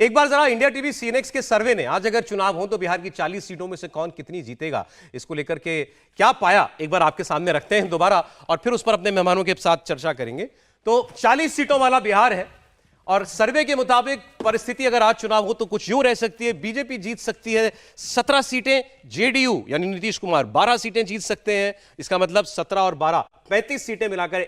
एक बार जरा India TV CNX के सर्वे ने आज अगर चुनाव हो तो बिहार की 40 सीटों में से कौन कितनी जीतेगा, इसको लेकर के क्या पाया, एक बार आपके सामने रखते हैं दोबारा और फिर उस पर अपने मेहमानों के साथ चर्चा करेंगे। तो 40 सीटों वाला बिहार है और सर्वे के मुताबिक परिस्थिति अगर आज चुनाव हो तो कुछ यूं रह सकती है, बीजेपी जीत सकती है 17 सीटें, जेडीयू यानी नीतीश कुमार 12 सीटें जीत सकते हैं। इसका मतलब 17 और 12 35 सीटें मिलाकर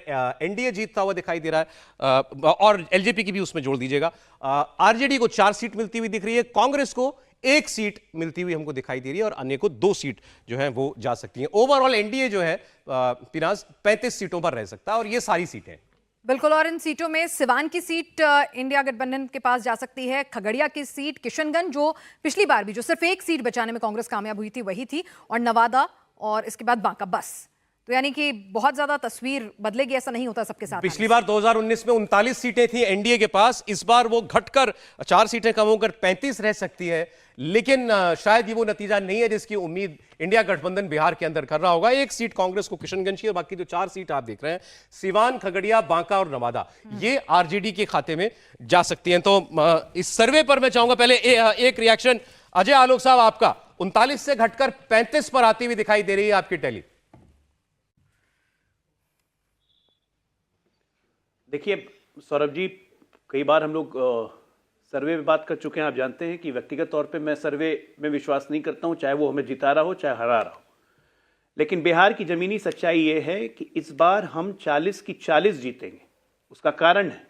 एनडीए जीतता हुआ दिखाई दे रहा है और एलजेपी की भी उसमें जोड़ दीजिएगा। आरजेडी को 4 सीट मिलती हुई दिख रही है, कांग्रेस को 1 सीट मिलती हुई हमको दिखाई दे रही है और अन्य को 2 सीट जो है वो जा सकती है। ओवरऑल एनडीए जो है पिनाज 35 सीटों पर रह सकता है और ये सारी सीटें बिल्कुल। और इन सीटों में सिवान की सीट इंडिया गठबंधन के पास जा सकती है, खगड़िया की सीट, किशनगंज जो पिछली बार भी जो सिर्फ 1 सीट बचाने में कांग्रेस कामयाब हुई थी वही थी, और नवादा और इसके बाद बांका, बस। तो यानी कि बहुत ज्यादा तस्वीर बदलेगी ऐसा नहीं होता सबके साथ। पिछली बार 2019 में 39 सीटें थी एनडीए के पास, इस बार वो घटकर 4 सीटें कम होकर 35 रह सकती है, लेकिन शायद ये वो नतीजा नहीं है जिसकी उम्मीद इंडिया गठबंधन बिहार के अंदर कर रहा होगा। 1 सीट कांग्रेस को किशनगंज की और बाकी जो 4 सीट आप देख रहे हैं सिवान, खगड़िया, बांका और नवादा, ये आरजेडी के खाते में जा सकती हैं। तो इस सर्वे पर मैं चाहूंगा पहले एक रिएक्शन अजय आलोक साहब आपका। 39 से घटकर 35 पर आती हुई दिखाई दे रही है आपकी टैली। देखिए सौरभ जी, कई बार हम लोग सर्वे में बात कर चुके हैं। आप जानते हैं कि व्यक्तिगत तौर पे मैं सर्वे में विश्वास नहीं करता हूं, चाहे वो हमें जिता रहा हो चाहे हरा रहा हो। लेकिन बिहार की ज़मीनी सच्चाई ये है कि इस बार हम 40 की 40 जीतेंगे। उसका कारण है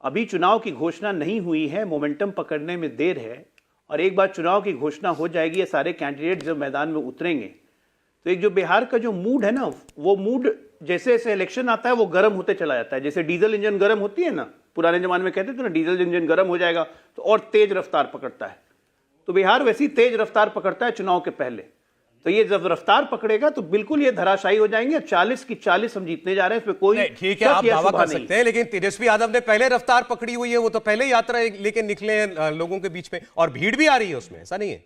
अभी चुनाव की घोषणा नहीं हुई है, मोमेंटम पकड़ने में देर है, और एक बार चुनाव की घोषणा हो जाएगी, ये सारे कैंडिडेट जब मैदान में उतरेंगे तो एक जो बिहार का जो मूड है ना, वो मूड जैसे जैसे इलेक्शन आता है वो गर्म होते चला जाता है। जैसे डीजल इंजन गर्म होती है ना, पुराने जमाने में कहते थे ना डीजल इंजन गर्म हो जाएगा तो और तेज रफ्तार पकड़ता है, तो बिहार वैसी तेज रफ्तार पकड़ता है चुनाव के पहले। तो ये जब रफ्तार पकड़ेगा तो बिल्कुल ये धराशायी हो जाएंगे। 40 की 40 हम जीतने जा रहे हैं, इसमें कोई ठीक है, आप दावा कर सकते हैं, लेकिन तेजस्वी यादव ने पहले रफ्तार पकड़ी हुई है, वो तो पहले यात्रा लेके निकले हैं लोगों के बीच में और भीड़ भी आ रही है उसमें, ऐसा नहीं है।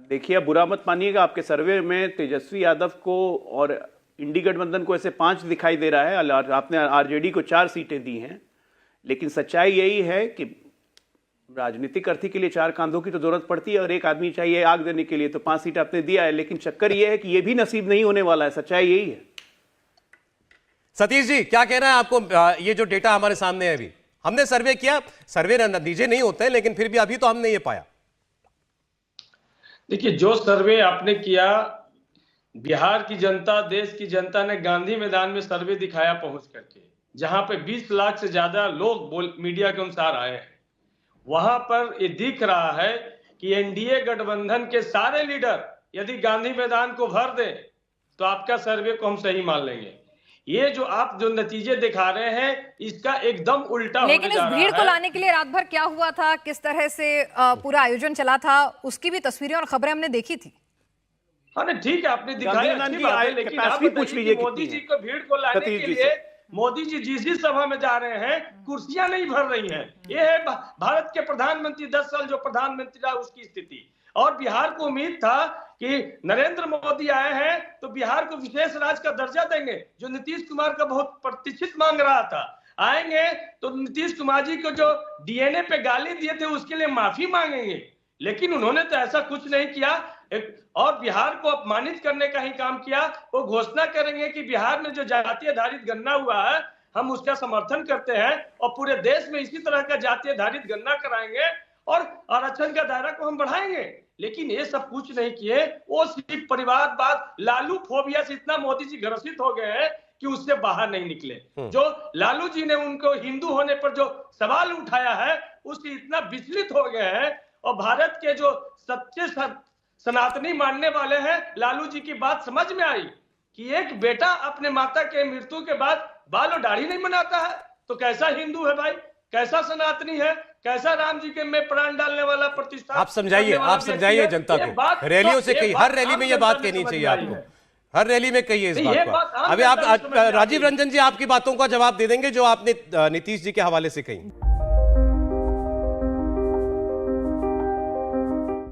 देखिए, अब बुरा मत मानिएगा, आपके सर्वे में तेजस्वी यादव को और इंडी गठबंधन को ऐसे 5 दिखाई दे रहा है, आपने आरजेडी को 4 सीटें दी हैं। लेकिन सच्चाई यही है कि राजनीतिक अर्थी के लिए 4 कांधों की तो जरूरत पड़ती है और एक आदमी चाहिए आग देने के लिए, तो 5 सीट आपने दिया है। लेकिन चक्कर यह है कि यह भी नसीब नहीं होने वाला है, सच्चाई यही है। सतीश जी क्या कहना है आपको? ये जो डेटा हमारे सामने है, अभी हमने सर्वे किया, सर्वे नतीजे नहीं होते हैं, लेकिन फिर भी अभी तो हमने ये पाया। देखिए, जो सर्वे आपने किया, बिहार की जनता, देश की जनता ने गांधी मैदान में सर्वे दिखाया पहुंच करके, जहां पे 20 लाख से ज्यादा लोग मीडिया के अनुसार आए हैं। वहां पर ये दिख रहा है कि एनडीए गठबंधन के सारे लीडर यदि गांधी मैदान को भर दें तो आपका सर्वे को हम सही मान लेंगे। ये जो आप जो नतीजे दिखा रहे हैं इसका एकदम उल्टा होने जा रहा है। लेकिन इस भीड़ को लाने के लिए रात भर क्या हुआ था, किस तरह से पूरा आयोजन चला था, उसकी भी तस्वीरें और खबरें हमने देखी थी। हाँ नहीं, ठीक है, आपने दिखाया, अच्छी बात है, लेकिन आप बताइए कि मोदी जी को भीड़ को लाने के लिए मोदी जी जिस सभा में जा रहे हैं कुर्सियां नहीं भर रही हैं। ये है भारत के प्रधानमंत्री 10 साल जो प्रधानमंत्री रहा उसकी स्थिति। और बिहार को उम्मीद था कि नरेंद्र मोदी आए हैं तो बिहार को विशेष राज्य का दर्जा देंगे, जो नीतीश कुमार का बहुत प्रतिष्ठित मांग रहा था। आएंगे तो नीतीश कुमार जी को जो डीएनए पे गाली दिए थे उसके लिए माफी मांगेंगे, लेकिन उन्होंने तो ऐसा कुछ नहीं किया और बिहार को अपमानित करने का ही काम किया। वो घोषणा करेंगे कि बिहार में जो जातीय आधारित गणना हुआ है हम उसका समर्थन करते हैं और पूरे देश में इसी तरह का जातीय आधारित गणना कराएंगे और आरक्षण का दायरा को हम बढ़ाएंगे। लेकिन ये सब कुछ नहीं किए, वो सिर्फ परिवारवाद, लालू फोबिया से इतना मोदी जी ग्रसित हो गए हैं कि उससे बाहर नहीं निकले। जो लालू जी ने उनको हिंदू होने पर जो सवाल उठाया है उससे इतना विचलित हो गए हैं, और भारत के जो सच्चे सनातनी मानने वाले हैं, लालू जी की बात समझ में आई कि एक बेटा अपने माता के मृत्यु के बाद बाल और दाढ़ी नहीं बनाता है तो कैसा हिंदू है भाई, कैसा सनातनी है, कैसा राम जी के में प्राण डालने वाला प्रतिष्ठा। आप समझाइए जनता को, रैलियों से कही, हर रैली में ये बात कहनी चाहिए आपको, हर रैली में कहिए इस बात को। अभी आप राजीव रंजन जी आपकी बातों का जवाब दे देंगे जो आपने नीतीश जी के हवाले से कही।